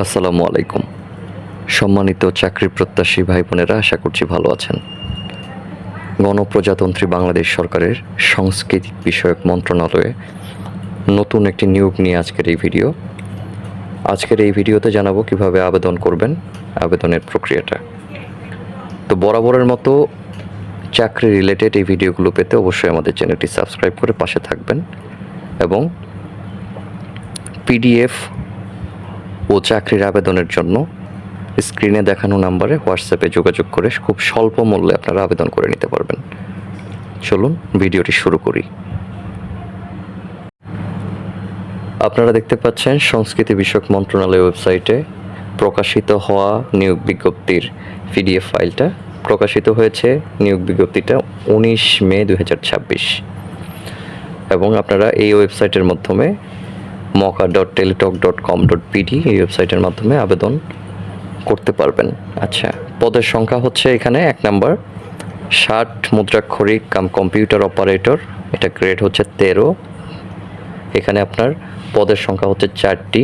আসসালামু আলাইকুম। সম্মানিত চাকরি প্রত্যাশী ভাই বোনেরা, আশা করছি ভালো আছেন। গণপ্রজাতন্ত্রী বাংলাদেশ সরকারের সাংস্কৃতিক বিষয়ক মন্ত্রণালয়ে নতুন একটি নিয়োগ নিয়ে আজকের এই ভিডিওতে জানাবো কিভাবে আবেদন করবেন, আবেদনের প্রক্রিয়াটা। তো বরাবরের মতো চাকরি রিলেটেড এই ভিডিওগুলো পেতে অবশ্যই আমাদের চ্যানেলটি সাবস্ক্রাইব করে পাশে থাকবেন এবং পিডিএফ ও চাকরির আবেদনের জন্য স্ক্রিনে দেখানো নাম্বারে হোয়াটসঅ্যাপে যোগাযোগ করে খুব স্বল্প মূল্যে আপনারা আবেদন করে নিতে পারবেন। চলুন ভিডিওটি শুরু করি। আপনারা দেখতে পাচ্ছেন সংস্কৃতি বিষয়ক মন্ত্রণালয় ওয়েবসাইটে প্রকাশিত হওয়া নিয়োগ বিজ্ঞপ্তির পিডিএফ ফাইলটা। প্রকাশিত হয়েছে নিয়োগ বিজ্ঞপ্তিটা 19 মে 2026 এবং আপনারা এই ওয়েবসাইটের মাধ্যমে moka.teletalk.com.pd এই ওয়েবসাইটের মাধ্যমে আবেদন করতে পারবেন। আচ্ছা, পদের সংখ্যা হচ্ছে এখানে 1 নাম্বার 60 মুদ্রাক্ষরিক কম্পিউটার অপারেটর, এটা গ্রেড হচ্ছে 13। এখানে আপনার পদের সংখ্যা হচ্ছে 4টি।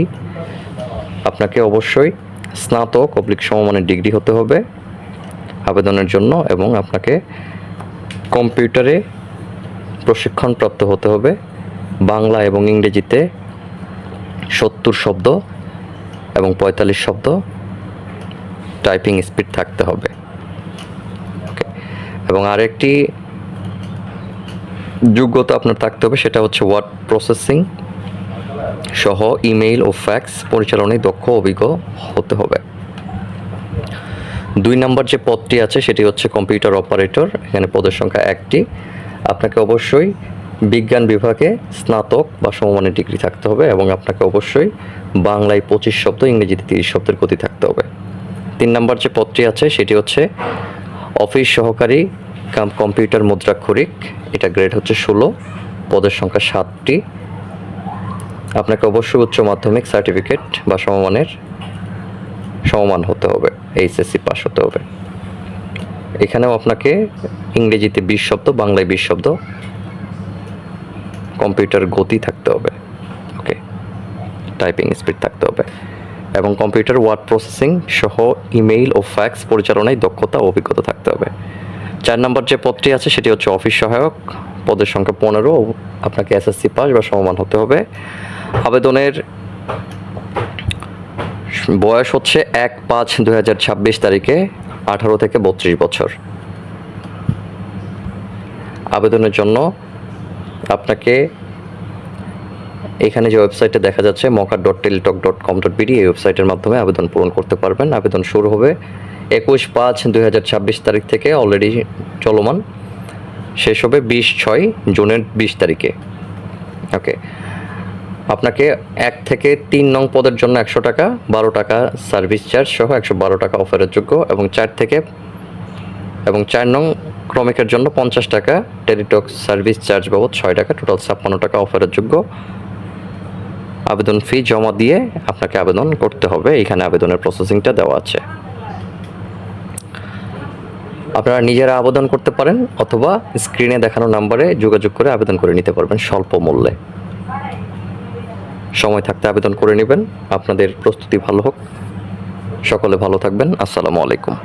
আপনাকে অবশ্যই স্নাতক সমমানের ডিগ্রি হতে হবে আবেদনের জন্য এবং আপনাকে কম্পিউটারে প্রশিক্ষণপ্রাপ্ত হতে হবে। বাংলা এবং ইংরেজিতে 70 শব্দ এবং 45 শব্দ টাইপিং স্পিড থাকতে হবে। ওকে, এবং আরেকটি যোগ্যতা আপনার থাকতে হবে, সেটা হচ্ছে ওয়ার্ড প্রসেসিং সহ ইমেইল ও ফ্যাক্স পরিচালনায় দক্ষ অভিজ্ঞ হতে হবে। 2 নাম্বার যে পদটি আছে সেটি হচ্ছে কম্পিউটার অপারেটর। এখানে পদের সংখ্যা 1টি। আপনাকে অবশ্যই বিজ্ঞান বিভাগে স্নাতক বা সমমানের ডিগ্রি থাকতে হবে এবং আপনাকে অবশ্যই বাংলায় 25 শব্দ, ইংরেজিতে 30 শব্দের গতি থাকতে হবে। 3 নাম্বার যে পদটি আছে সেটি হচ্ছে অফিস সহকারী কম্পিউটার মুদ্রাক্ষরিক, এটা গ্রেড হচ্ছে 16, পদের সংখ্যা 7টি। আপনাকে অবশ্যই উচ্চ মাধ্যমিক সার্টিফিকেট বা সমমান হতে হবে, এইচএসসি পাস হতে হবে। এখানেও আপনাকে ইংরেজিতে 20 শব্দ, বাংলায় 20 শব্দ, কম্পিউটার গতি থাকতে হবে। ওকে, টাইপিং স্পিড থাকতে হবে এবং কম্পিউটার ওয়ার্ড প্রসেসিং সহ ইমেইল ও ফ্যাক্স পরিচালনায় দক্ষতা ও অভিজ্ঞতা থাকতে হবে। 4 নম্বর যে পদটি আছে সেটি হচ্ছে অফিস সহায়ক, পদের সংখ্যা 15। আপনাকে এসএসসি পাস বা সমমান হতে হবে। আবেদনের বয়স হচ্ছে 1/5/2026 তারিখে 18 থেকে 32 বছর। আবেদনের জন্য আপনাকে এখানে যে ওয়েবসাইটে দেখা যাচ্ছে moka.teletalk.com.pd এই ওয়েবসাইটের মাধ্যমে আবেদন পূরণ করতে পারবেন। আবেদন শুরু হবে 21/5/2026 তারিখ থেকে, অলরেডি চলমান, শেষ হবে 20/6 তারিখে। ওকে, আপনাকে 1 থেকে 3 নং পদের জন্য 100 টাকা, 12 টাকা সার্ভিস চার্জ সহ 112 টাকা অফারের যোগ্য এবং 4 নং ক্রমিকের জন্য 50 টাকা, টেলিটক সার্ভিস চার্জ বাবদ 6 টাকা, টোটাল 56 টাকা অফারের যোগ্য। আবেদন ফি জমা দিয়ে আপনাকে আবেদন করতে হবে। এখানে আবেদনের প্রসেসিংটা দেওয়া আছে। আপনারা নিজেরা আবেদন করতে পারেন অথবা স্ক্রিনে দেখানো নাম্বারে যোগাযোগ করে আবেদন করে নিতে পারবেন স্বল্প মূল্যে। সময় থাকতে আবেদন করে নেবেন। আপনাদের প্রস্তুতি ভালো হোক। সকলে ভালো থাকবেন। আসসালামু আলাইকুম।